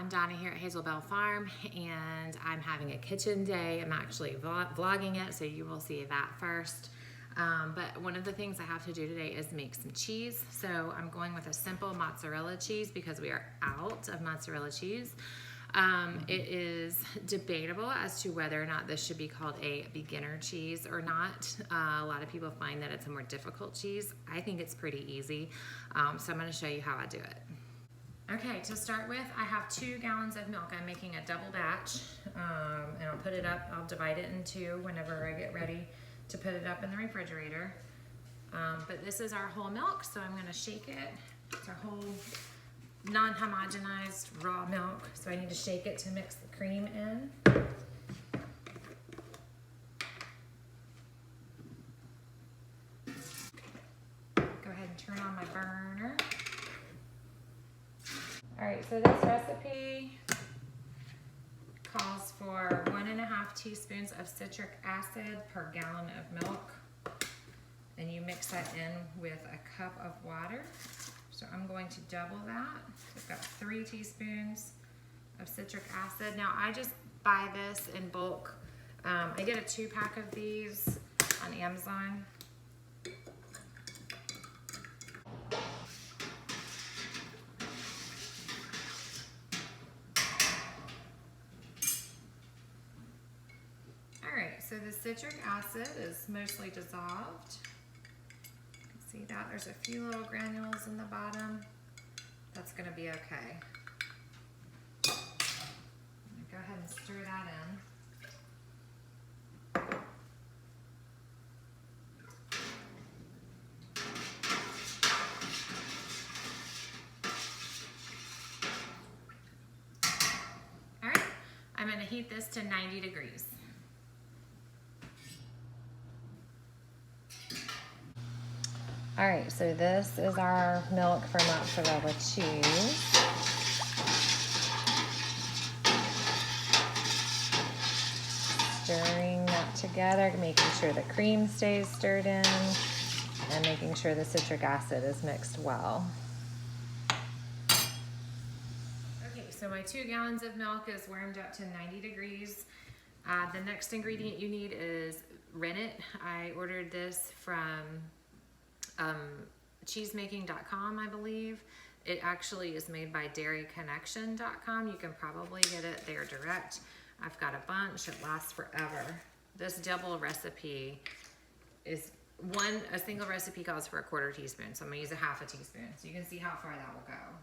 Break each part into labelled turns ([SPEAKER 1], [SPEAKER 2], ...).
[SPEAKER 1] I'm Donna here at Hazelbell Farm, and I'm having a kitchen day. I'm actually vlogging it, so you will see that first. But one of the things I have to do today is make some cheese. So I'm going with a simple mozzarella cheese because we are out of mozzarella cheese. It is debatable as to whether or not this should be called a beginner cheese or not. A lot of people find that it's a more difficult cheese. I think it's pretty easy. So I'm going to show you how I do it. Okay, to start with, I have 2 gallons of milk. I'm making a double batch, and I'll put it up. I'll divide it in 2 whenever I get ready to put it up in the refrigerator. But this is our whole milk, so I'm gonna shake it. It's our whole non-homogenized raw milk, so I need to shake it to mix the cream in. Go ahead and turn on my burner. All right, so this recipe calls for 1.5 teaspoons of citric acid per gallon of milk. And you mix that in with a cup of water. So I'm going to double that. I've got 3 teaspoons of citric acid. Now I just buy this in bulk. I get a 2-pack of these on Amazon. So the citric acid is mostly dissolved. You can see that there's a few little granules in the bottom. That's going to be okay. I'm going to go ahead and stir that in. All right, I'm going to heat this to 90 degrees. All right, so this is our milk for mozzarella cheese. Stirring that together, making sure the cream stays stirred in, and making sure the citric acid is mixed well. Okay, so my 2 gallons of milk is warmed up to 90 degrees. The next ingredient you need is rennet. I ordered this from cheesemaking.com, I believe. It actually is made by dairyconnection.com. You can probably get it there direct. I've got a bunch. It lasts forever. This double recipe is a single recipe calls for a 1/4 teaspoon, so I'm gonna use a 1/2 teaspoon. So you can see how far that will go.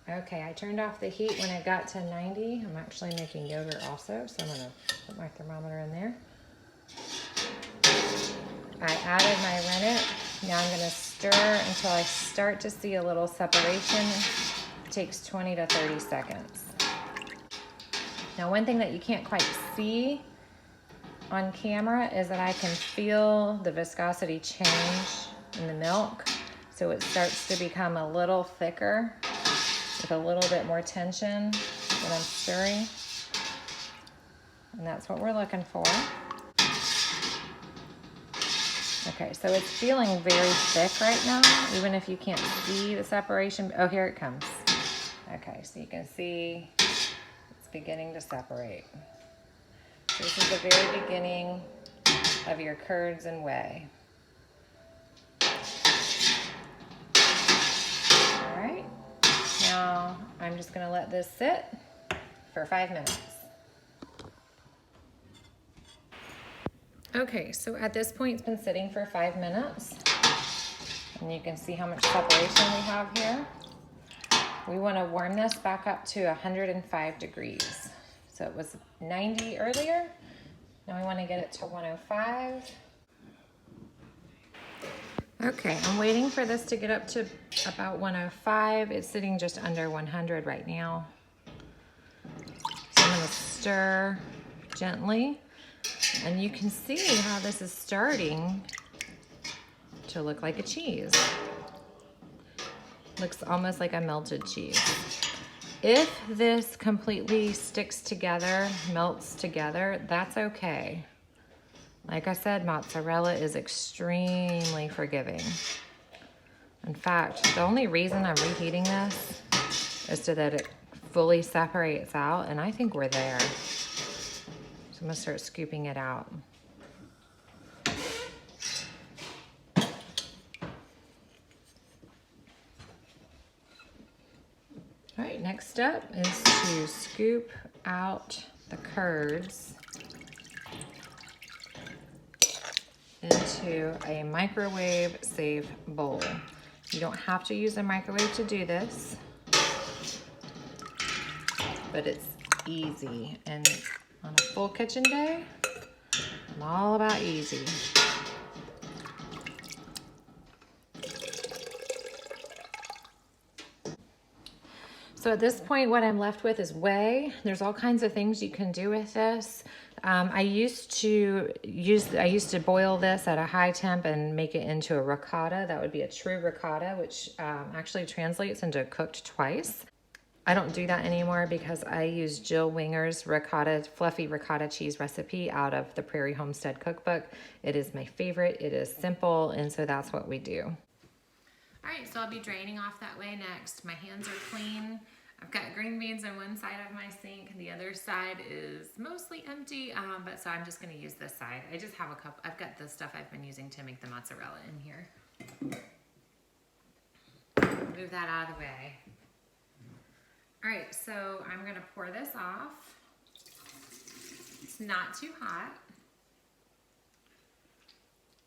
[SPEAKER 1] Okay, I turned off the heat when it got to 90. I'm actually making yogurt also, so I'm gonna put my thermometer in there. I added my rennet. Now I'm gonna stir until I start to see a little separation. It takes 20 to 30 seconds. Now, one thing that you can't quite see on camera is that I can feel the viscosity change in the milk. So it starts to become a little thicker, with a little bit more tension when I'm stirring. And that's what we're looking for. Okay, so it's feeling very thick right now, even if you can't see the separation. Oh, here it comes. Okay, so you can see it's beginning to separate. So this is the very beginning of your curds and whey. Now, I'm just gonna let this sit for 5 minutes. Okay, so at this point, it's been sitting for 5 minutes. And you can see how much separation we have here. We wanna warm this back up to 105 degrees. So it was 90 earlier. Now we wanna get it to 105. Okay, I'm waiting for this to get up to about 105. It's sitting just under 100 right now. So I'm gonna stir gently. And you can see how this is starting to look like a cheese. Looks almost like a melted cheese. If this completely sticks together, melts together, that's okay. Like I said, mozzarella is extremely forgiving. In fact, the only reason I'm reheating this is so that it fully separates out, and I think we're there. So I'm gonna start scooping it out. All right, next step is to scoop out the curds into a microwave safe bowl. You don't have to use a microwave to do this, but it's easy. And on a full kitchen day, I'm all about easy. So at this point, what I'm left with is whey. There's all kinds of things you can do with this. I used to boil this at a high temp and make it into a ricotta. That would be a true ricotta, which actually translates into cooked twice. I don't do that anymore because I use Jill Winger's ricotta, fluffy ricotta cheese recipe out of the Prairie Homestead cookbook. It is my favorite. It is simple, and so that's what we do. All right, so I'll be draining off that whey next. My hands are clean. I've got green beans on one side of my sink, and the other side is mostly empty, but so I'm just gonna use this side. I just have a cup. I've got the stuff I've been using to make the mozzarella in here. Move that out of the way. All right, so I'm gonna pour this off. It's not too hot.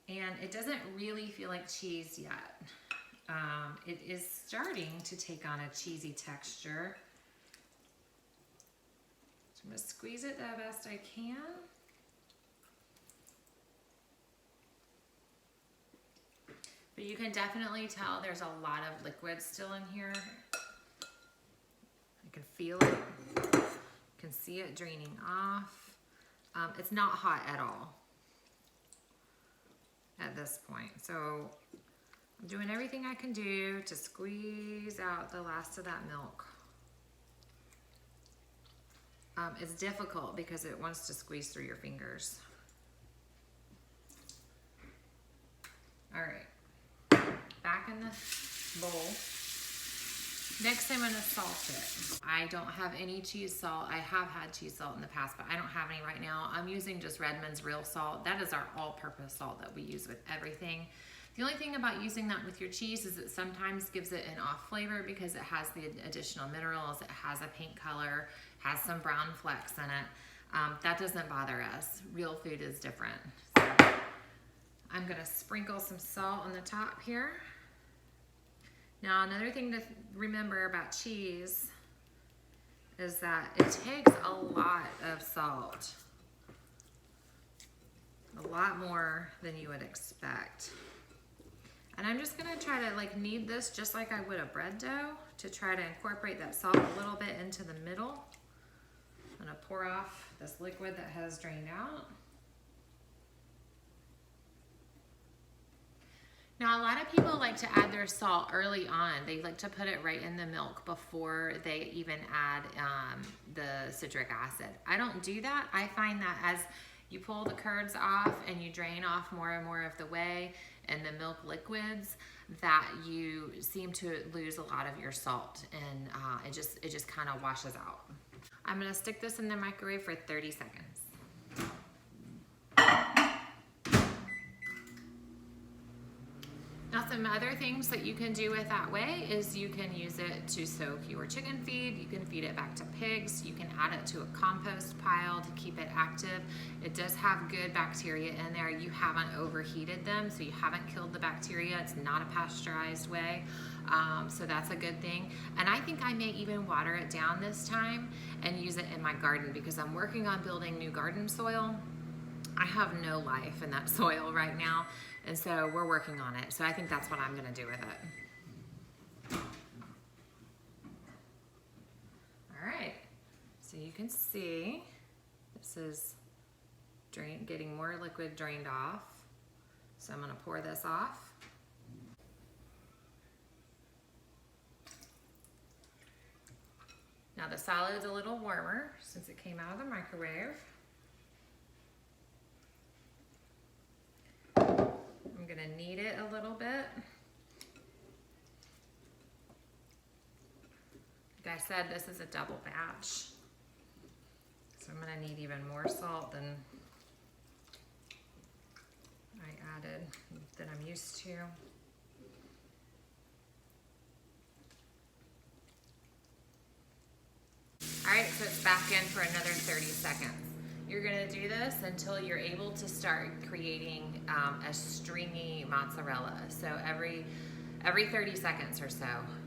[SPEAKER 1] And it doesn't really feel like cheese yet. It is starting to take on a cheesy texture. So I'm gonna squeeze it the best I can. But you can definitely tell there's a lot of liquid still in here. You can feel it. You can see it draining off. It's not hot at all at this point. So I'm doing everything I can do to squeeze out the last of that milk. It's difficult because it wants to squeeze through your fingers. All right, back in the bowl. Next, I'm gonna salt it. I don't have any cheese salt. I have had cheese salt in the past, but I don't have any right now. I'm using just Redmond's real salt. That is our all-purpose salt that we use with everything. The only thing about using that with your cheese is it sometimes gives it an off flavor because it has the additional minerals, it has a pink color, has some brown flecks in it. That doesn't bother us. Real food is different. So I'm gonna sprinkle some salt on the top here. Now, another thing to remember about cheese is that it takes a lot of salt. A lot more than you would expect. And I'm just gonna try to like knead this just like I would a bread dough to try to incorporate that salt a little bit into the middle. I'm gonna pour off this liquid that has drained out. Now, a lot of people like to add their salt early on. They like to put it right in the milk before they even add the citric acid. I don't do that. I find that as you pull the curds off and you drain off more and more of the whey and the milk liquids, that you seem to lose a lot of your salt, and it just kind of washes out. I'm gonna stick this in the microwave for 30 seconds. Now, some other things that you can do with that whey is you can use it to soak your chicken feed. You can feed it back to pigs. You can add it to a compost pile to keep it active. It does have good bacteria in there. You haven't overheated them, so you haven't killed the bacteria. It's not a pasteurized whey, so that's a good thing. And I think I may even water it down this time and use it in my garden because I'm working on building new garden soil. I have no life in that soil right now, and so we're working on it. So I think that's what I'm gonna do with it. All right, so you can see this is getting more liquid drained off. So I'm gonna pour this off. Now the salad's a little warmer since it came out of the microwave. I'm gonna knead it a little bit. Like I said, this is a double batch. So I'm gonna need even more salt than I added, than I'm used to. All right, so it's back in for another 30 seconds. You're gonna do this until you're able to start creating a stringy mozzarella. So every 30 seconds or so,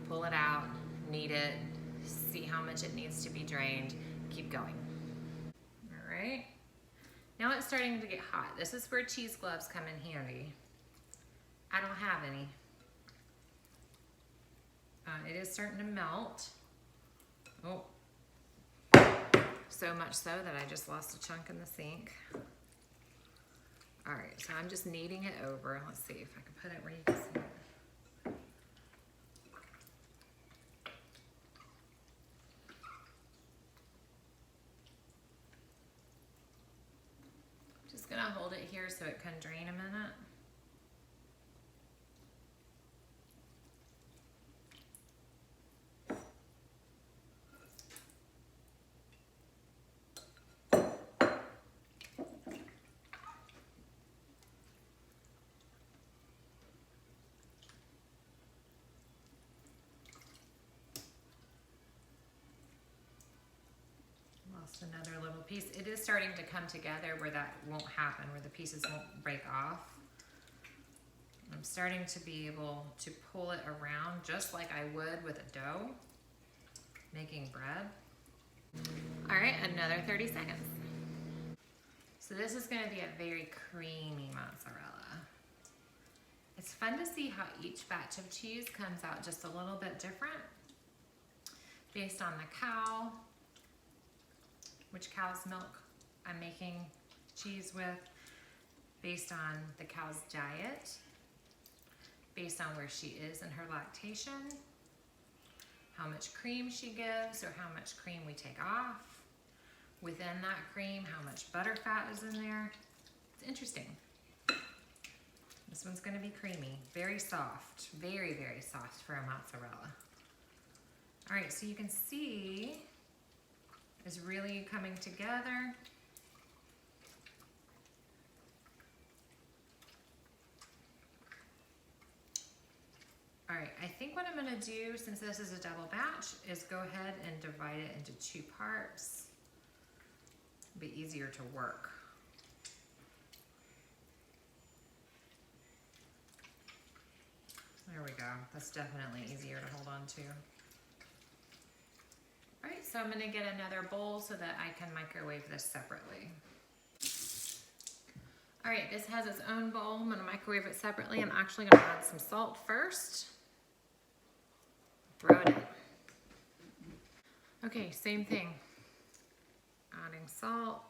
[SPEAKER 1] pull it out, knead it, see how much it needs to be drained, keep going. All right, now it's starting to get hot. This is where cheese gloves come in handy. I don't have any. It is starting to melt. Oh. So much so that I just lost a chunk in the sink. All right, so I'm just kneading it over. Let's see if I can put it where you can see it. Just gonna hold it here so it can drain a minute. Another little piece. It is starting to come together where that won't happen, where the pieces won't break off. I'm starting to be able to pull it around just like I would with a dough, making bread. All right, another 30 seconds. So this is going to be a very creamy mozzarella. It's fun to see how each batch of cheese comes out just a little bit different based on the cow, which cow's milk I'm making cheese with, based on the cow's diet, based on where she is in her lactation, how much cream she gives or how much cream we take off. Within that cream, how much butterfat is in there. It's interesting. This one's gonna be creamy, very soft, very, very soft for a mozzarella. All right, so you can see is really coming together. All right, I think what I'm gonna do, since this is a double batch, is go ahead and divide it into 2 parts. It'll be easier to work. There we go. That's definitely easier to hold on to. All right, so I'm gonna get another bowl so that I can microwave this separately. All right, this has its own bowl. I'm gonna microwave it separately. I'm actually gonna add some salt first. Throw it in. Okay, same thing. Adding salt.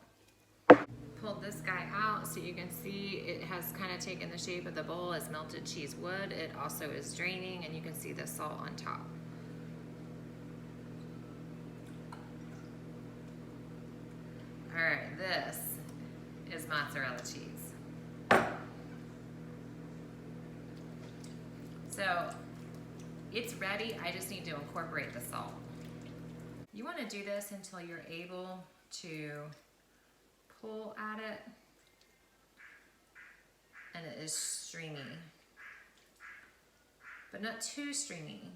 [SPEAKER 1] Pulled this guy out so you can see it has kind of taken the shape of the bowl as melted cheese would. It also is draining and you can see the salt on top. All right, this is mozzarella cheese. So it's ready, I just need to incorporate the salt. You want to do this until you're able to pull at it and it is stringy, but not too stringy.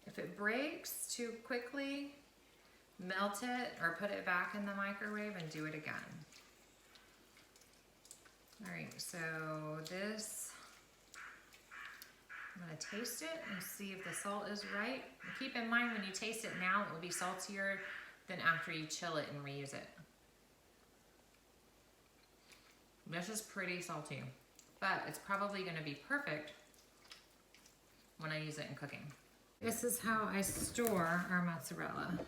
[SPEAKER 1] If it breaks too quickly, melt it or put it back in the microwave and do it again. All right, so this, I'm gonna taste it and see if the salt is right. And keep in mind when you taste it now, it will be saltier than after you chill it and reuse it. This is pretty salty, but it's probably gonna be perfect when I use it in cooking. This is how I store our mozzarella.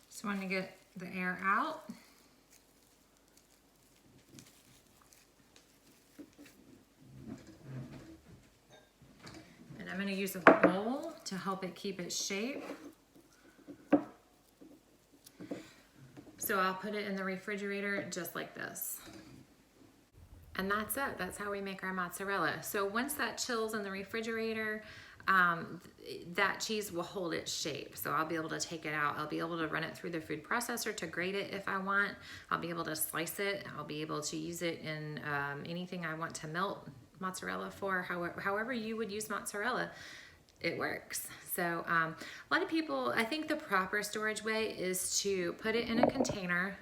[SPEAKER 1] Just want to get the air out. And I'm going to use a bowl to help it keep its shape. So I'll put it in the refrigerator just like this. And that's it. That's how we make our mozzarella. So once that chills in the refrigerator, that cheese will hold its shape. So I'll be able to take it out. I'll be able to run it through the food processor to grate it if I want. I'll be able to slice it. I'll be able to use it in anything I want to melt mozzarella for. However you would use mozzarella, it works. So a lot of people, I think the proper storage way is to put it in a container,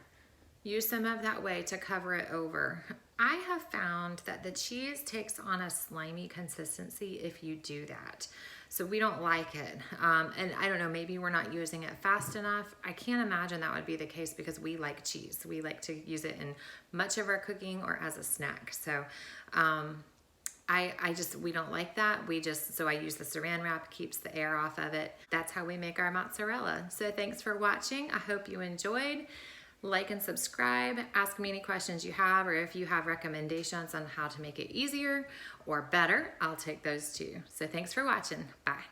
[SPEAKER 1] use some of that whey to cover it over. I have found that the cheese takes on a slimy consistency if you do that. So we don't like it. And I don't know, maybe we're not using it fast enough. I can't imagine that would be the case because we like cheese. We like to use it in much of our cooking or as a snack. So we don't like that. So I use the saran wrap, keeps the air off of it. That's how we make our mozzarella. So thanks for watching. I hope you enjoyed. Like and subscribe, ask me any questions you have, or if you have recommendations on how to make it easier or better, I'll take those too. So thanks for watching. Bye.